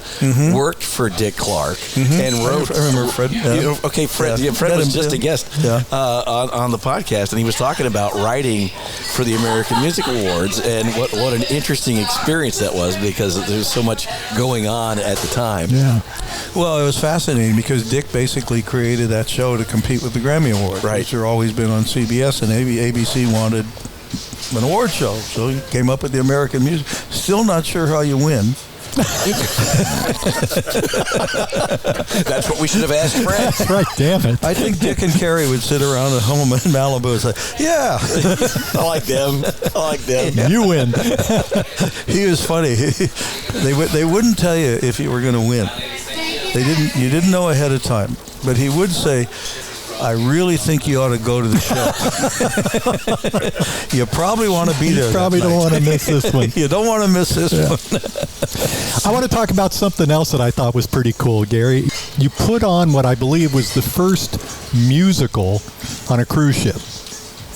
worked for Dick Clark and wrote. I remember Fred. Yeah. Fred. Yeah, Fred was just a guest on the podcast, and he was talking about writing for the American Music Awards and what an interesting experience that was because there was so much going on at the time. Yeah. Well, it was fascinating because Dick basically created that show to compete with the Grammy Award, which are always been on CBS, and ABC wanted an award show, so he came up with the American Music. Still not sure how you win. That's what we should have asked Fred. Right, damn it. I think Dick and Carrie would sit around at home in Malibu and say, yeah. I like them. Yeah. You win. He was funny. They wouldn't tell you if you were going to win. You didn't know ahead of time. But he would say, I really think you ought to go to the show. You probably want to be there. You probably don't want to miss this one. You don't want to miss this one. I want to talk about something else that I thought was pretty cool, Gary. You put on what I believe was the first musical on a cruise ship.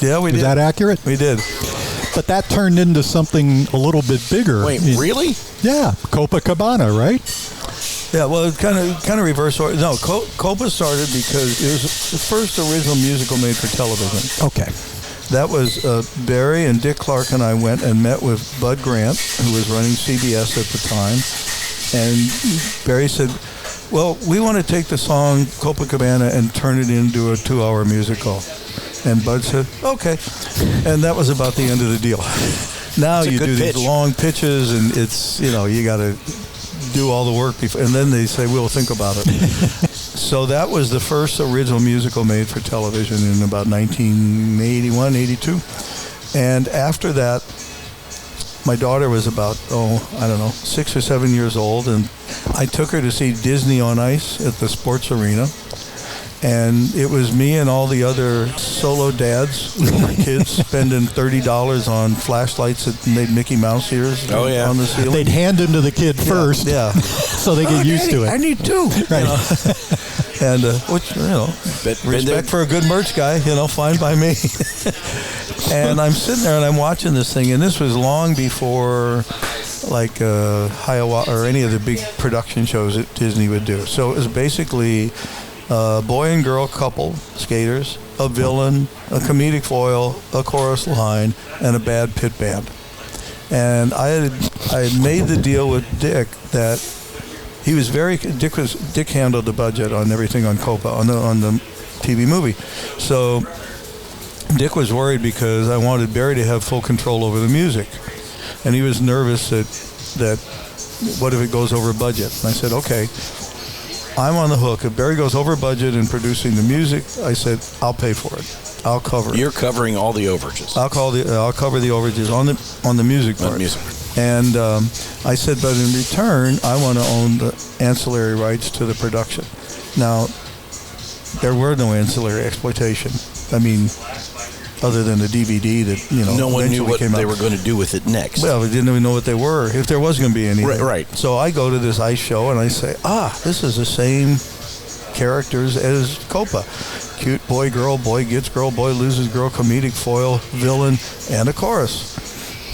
Yeah, we did. Is that accurate? We did. But that turned into something a little bit bigger. Wait, really? Yeah, Copacabana, right? Yeah, well, it kind of reverse order. No, Copa started because it was the first original musical made for television. Okay. That was Barry and Dick Clark and I went and met with Bud Grant, who was running CBS at the time. And Barry said, well, we want to take the song Copacabana and turn it into a 2-hour musical. And Bud said, okay. And that was about the end of the deal. Now you do these long pitches, and it's, you got to do all the work before, and then they say, we'll think about it. So that was the first original musical made for television in about 1981, 82. And after that, my daughter was about, 6 or 7 years old, and I took her to see Disney on Ice at the sports arena. And it was me and all the other solo dads with their kids spending $30 on flashlights that made Mickey Mouse ears on the ceiling. They'd hand them to the kid first, so they get used to it. I need 2. Right. And respect for a good merch guy, fine by me. And I'm sitting there and I'm watching this thing, and this was long before like Hiawatha or any of the big production shows that Disney would do. So it was basically boy and girl couple, skaters, a villain, a comedic foil, a chorus line, and a bad pit band. And I had made the deal with Dick that he was Dick handled the budget on everything on Copa on the TV movie. So Dick was worried because I wanted Barry to have full control over the music, and he was nervous that what if it goes over budget? And I said, okay, I'm on the hook. If Barry goes over budget in producing the music, I said, I'll pay for it. I'll cover it. You're covering all the overages. I'll cover the overages on the music part. And I said, but in return, I want to own the ancillary rights to the production. Now, there were no ancillary exploitation. I mean, other than the DVD that, no one knew what they were going to do with it next. Well, we didn't even know what they were, if there was going to be anything. Right. So I go to this ice show and I say, this is the same characters as Copa. Cute boy gets girl, boy loses girl, comedic foil, villain, and a chorus.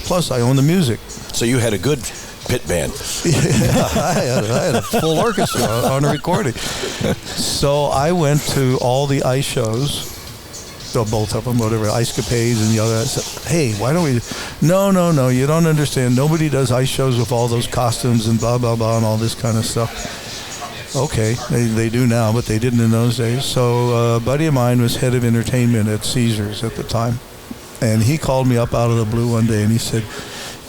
Plus, I own the music. So you had a good pit band. Yeah, I had a full orchestra on a recording. So I went to all the ice shows, both of them, whatever, Ice Capades and the other. I said, hey, why don't we... No, you don't understand. Nobody does ice shows with all those costumes and blah, blah, blah, and all this kind of stuff. Okay, they do now, but they didn't in those days. So a buddy of mine was head of entertainment at Caesars at the time. And he called me up out of the blue one day and he said,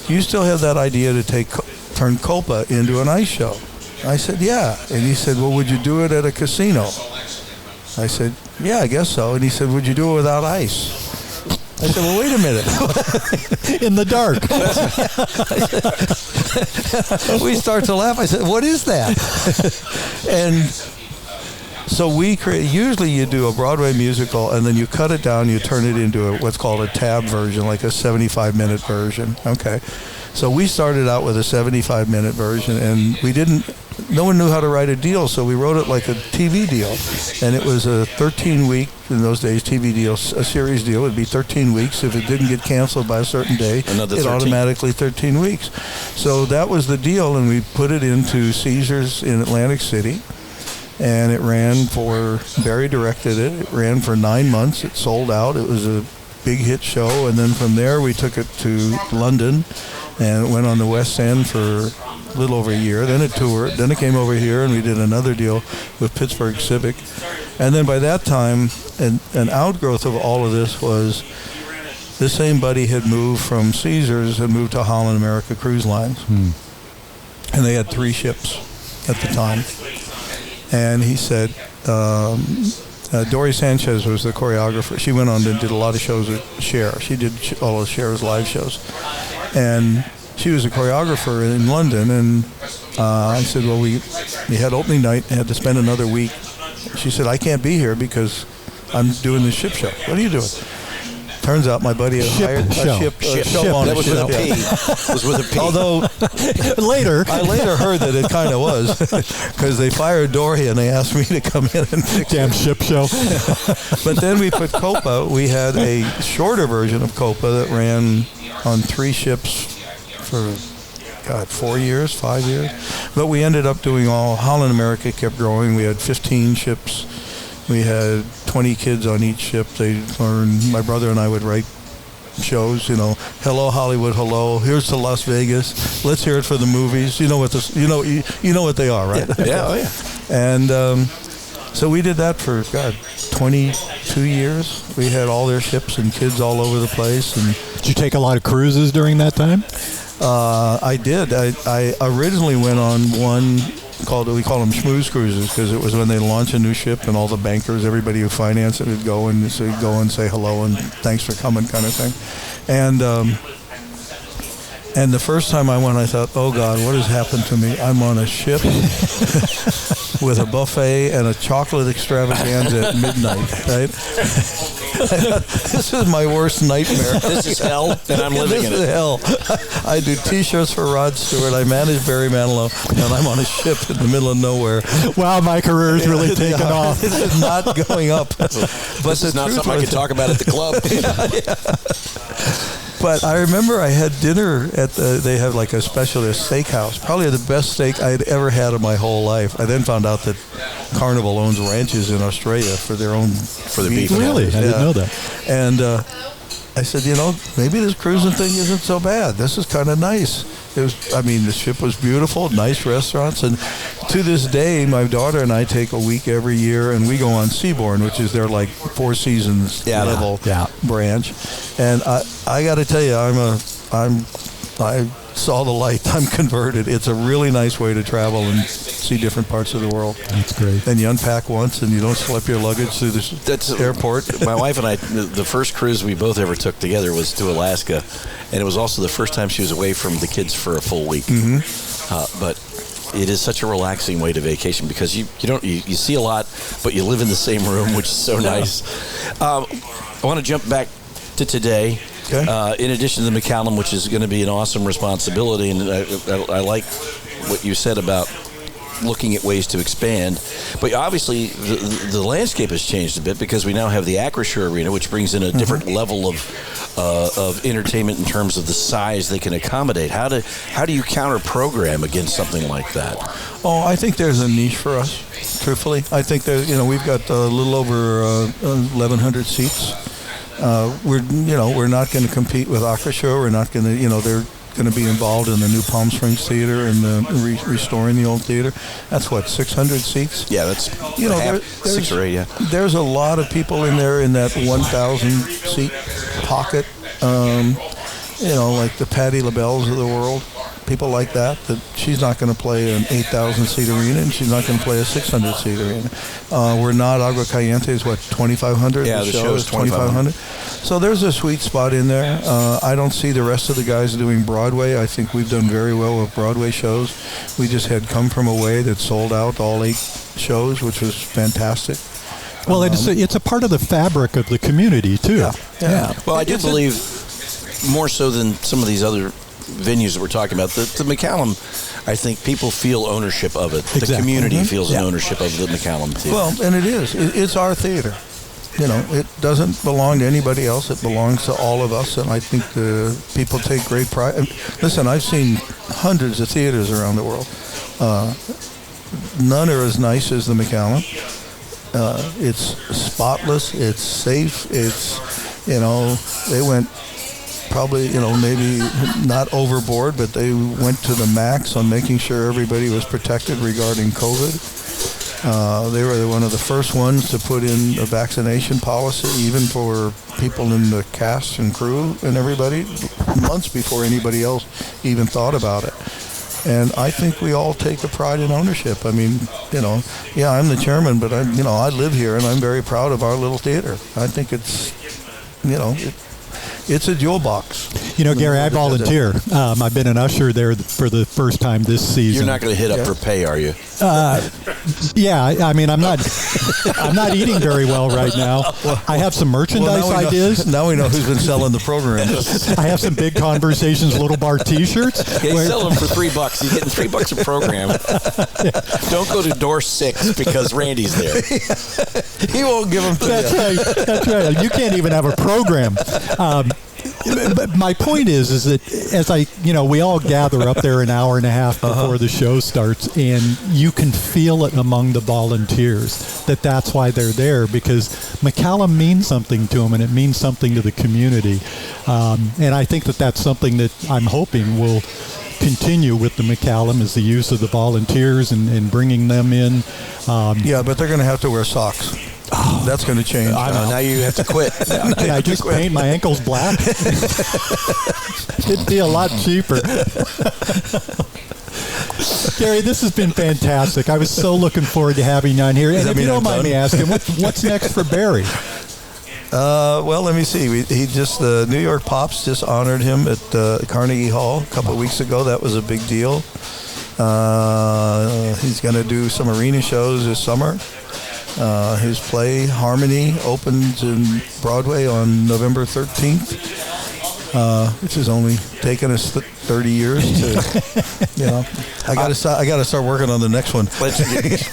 do you still have that idea to take turn Copa into an ice show. I said, yeah. And he said, well, would you do it at a casino? I said, yeah, I guess so. And he said, would you do it without ice? I said, well, wait a minute. In the dark. We start to laugh. I said, what is that? And so we create, usually you do a Broadway musical and then you cut it down, you turn it into what's called a tab version, like a 75-minute version. Okay. So we started out with a 75-minute version, and no one knew how to write a deal, so we wrote it like a TV deal. And it was a 13-week, in those days, TV deal, a series deal. It would be 13 weeks. If it didn't get canceled by a certain day, it automatically 13 weeks. So that was the deal, and we put it into Caesars in Atlantic City. And it ran Barry directed it. It ran for 9 months. It sold out. It was a big hit show. And then from there, we took it to London. And it went on the West End for a little over a year. Then it toured. Then it came over here, and we did another deal with Pittsburgh Civic. And then by that time, an outgrowth of all of this was this same buddy had moved from Caesars and moved to Holland America Cruise Lines. And they had 3 ships at the time. And he said, Dory Sanchez was the choreographer. She went on and did a lot of shows at Cher. She did all of Cher's live shows. And she was a choreographer in London. And I said, well, we had opening night and had to spend another week. She said, I can't be here because I'm doing the ship show. What are you doing? Turns out my buddy had hired a ship on that a was ship. With a P. It was with a P. Although I later heard that it kind of was, because they fired Dory and they asked me to come in and fix Damn ship show. But then we put Copa. We had a shorter version of Copa that ran on 3 ships for 4 years, 5 years. But we ended up doing all. Holland America kept growing. We had 15 ships. We had 20 kids on each ship. They learned. My brother and I would write shows. Hello Hollywood, hello. Here's to Las Vegas. Let's hear it for the movies. You know what this. You know what they are, right? Yeah. Oh yeah. And so we did that for 22 years. We had all their ships and kids all over the place. And did you take a lot of cruises during that time? I did. I originally went on one. We call them schmooze cruises, because it was when they launch a new ship and all the bankers, everybody who financed it would go and say hello and thanks for coming kind of thing. And the first time I went, I thought, oh God, what has happened to me? I'm on a ship with a buffet and a chocolate extravaganza at midnight, right? This is my worst nightmare. This is hell, and I'm living in it. This is hell. I do T-shirts for Rod Stewart. I manage Barry Manilow, and I'm on a ship in the middle of nowhere. Wow, my career's really taken off. This is not going up. But this is not something I can talk about at the club. But I remember I had dinner they have like a specialist steakhouse, probably the best steak I had ever had in my whole life. I then found out that Carnival owns ranches in Australia for their own beef. Really? I didn't know that. And I said, maybe this cruising thing isn't so bad. This is kind of nice. The ship was beautiful, nice restaurants, and to this day, my daughter and I take a week every year, and we go on Seabourn, which is their like Four Seasons level branch. And I got to tell you, I saw the light. I'm converted. It's a really nice way to travel and see different parts of the world. That's great. And you unpack once, and you don't slip your luggage through the airport. My wife and I, the first cruise we both ever took together was to Alaska, and it was also the first time she was away from the kids for a full week. Mm-hmm. But it is such a relaxing way to vacation, because you see a lot, but you live in the same room, which is so nice. I want to jump back to today. Okay. In addition to the McCallum, which is going to be an awesome responsibility, and I like what you said about looking at ways to expand. But obviously, the landscape has changed a bit, because we now have the Acrisure Arena, which brings in a different level of entertainment in terms of the size they can accommodate. How do you counter program against something like that? Oh, I think there's a niche for us. Truthfully, I think we've got a little over 1,100 seats. We're not going to compete with Acrisure. We're not going to, they're going to be involved in the new Palm Springs Theater and restoring the old theater. That's 600 seats. Yeah, that's 6 or 8. Yeah, there's a lot of people in there in that 1,000 seat pocket. Like the Patti LaBelle's of the world. people like that she's not going to play an 8,000-seat arena, and she's not going to play a 600-seat arena. We're not Agua Caliente is what, 2,500? Yeah, the show is 2,500. So there's a sweet spot in there. I don't see the rest of the guys doing Broadway. I think we've done very well with Broadway shows. We just had Come From Away that sold out all 8 shows, which was fantastic. Well, it's a part of the fabric of the community, too. Yeah. Well, I do believe more so than some of these other venues that we're talking about, the McCallum, I think people feel ownership of it. Exactly. The community feels an ownership of the McCallum Theater. Well, and it is. It's our theater. It doesn't belong to anybody else. It belongs to all of us, and I think the people take great pride. Listen, I've seen hundreds of theaters around the world. None are as nice as the McCallum. It's spotless. It's safe. It's, they went probably, maybe not overboard, but they went to the max on making sure everybody was protected regarding COVID. They were one of the first ones to put in a vaccination policy, even for people in the cast and crew and everybody, months before anybody else even thought about it. And I think we all take a pride in ownership. I mean, I'm the chairman, but I live here, and I'm very proud of our little theater. I think it's, it's a jewel box. Gary, I volunteer. I've been an usher there for the first time this season. You're not going to hit up for pay, are you? Yeah, I mean, I'm not eating very well right now. I have some merchandise ideas. Now we know who's been selling the program. I have some Big Conversations Little Bar T-shirts. Yeah, you sell them for $3. You're getting $3 a program. Don't go to door 6 because Randy's there. He won't give them to That's you. right. That's right. You can't even have a program. But my point is that as we all gather up there an hour and a half before the show starts, and you can feel it among the volunteers that's why they're there, because McCallum means something to them, and it means something to the community. And I think that's something that I'm hoping will continue with the McCallum, is the use of the volunteers and bringing them in. Yeah, but they're going to have to wear socks. Oh, that's going to change. Now you have to quit. Can I just paint my ankles black? It'd be a lot cheaper. Gary, this has been fantastic. I was so looking forward to having you on here. And if you don't mind me asking, what's next for Barry? Well, let me see. The New York Pops just honored him at Carnegie Hall a couple of weeks ago. That was a big deal. He's going to do some arena shows this summer. His play, Harmony, opens in Broadway on November 13th, which has only taken us 30 years to, I got to start working on the next one.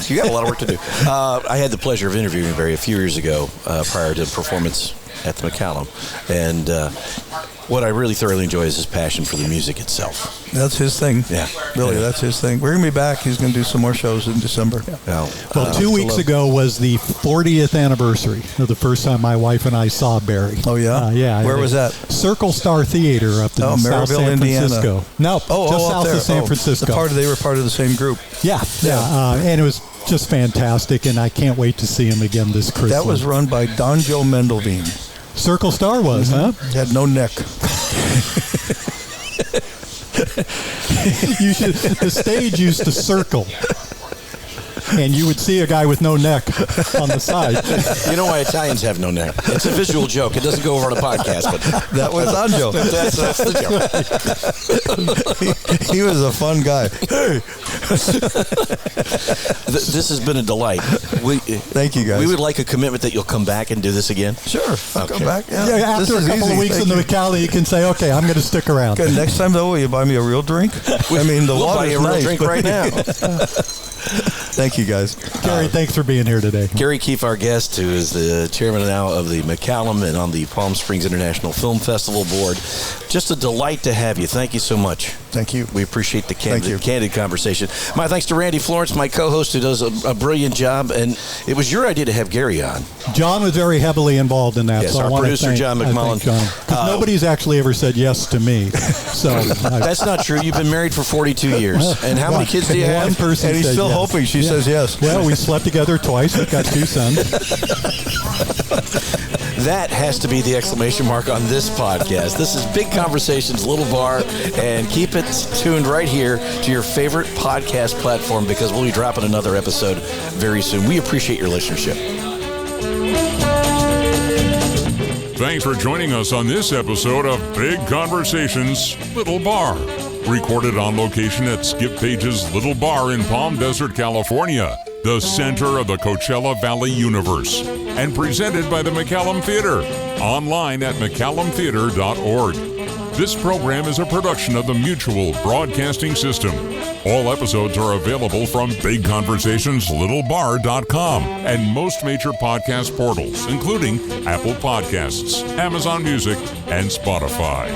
You got a lot of work to do. I had the pleasure of interviewing Barry a few years ago prior to the performance at the McCallum, and what I really thoroughly enjoy is his passion for the music itself. That's his thing. Yeah. Really, that's his thing. We're going to be back. He's going to do some more shows in December. Yeah. Well, 2 weeks ago was the 40th anniversary of the first time my wife and I saw Barry. Oh, yeah? Yeah. Where was that? Circle Star Theater up in South Maryville, San Francisco. Indiana. No, just south of San Francisco. They were part of the same group. Yeah. And it was just fantastic, and I can't wait to see him again this Christmas. That was run by Don Joe Mendelveen. Circle Star was, huh? Had no neck. The stage used to circle, and you would see a guy with no neck on the side. You know why Italians have no neck? It's a visual joke. It doesn't go over on a podcast, but that was Anjo. That's the joke. He was a fun guy. This has been a delight. Thank you, guys. We would like a commitment that you'll come back and do this again. Sure, I'll come back. Yeah, after a couple of weeks in the McCallum, you can say, "Okay, I'm going to stick around." Okay, next time though, will you buy me a real drink? We'll buy you a real drink right now. Thank you, guys. Gary, thanks for being here today. Garry Kief, our guest, who is the chairman now of the McCallum and on the Palm Springs International Film Festival board. Just a delight to have you. Thank you so much. Thank you. We appreciate the candid conversation. My thanks to Randy Florence, my co-host, who does a brilliant job. And it was your idea to have Gary on. John was very heavily involved in that. Yes, so our producer, John McCallum. Because nobody's actually ever said yes to me. So that's not true. You've been married for 42 years. And how many kids do you have? One person and he's still hoping she says yes. Well, we slept together twice. We've got 2 sons. That has to be the exclamation mark on this podcast. This is Big Conversations, Little Bar, and keep it tuned right here to your favorite podcast platform because we'll be dropping another episode very soon. We appreciate your listenership. Thanks for joining us on this episode of Big Conversations, Little Bar. Recorded on location at Skip Page's Little Bar in Palm Desert, California, the center of the Coachella Valley universe, and presented by the McCallum Theater, online at McCallumTheater.org. This program is a production of the Mutual Broadcasting System. All episodes are available from BigConversationsLittleBar.com and most major podcast portals, including Apple Podcasts, Amazon Music, and Spotify.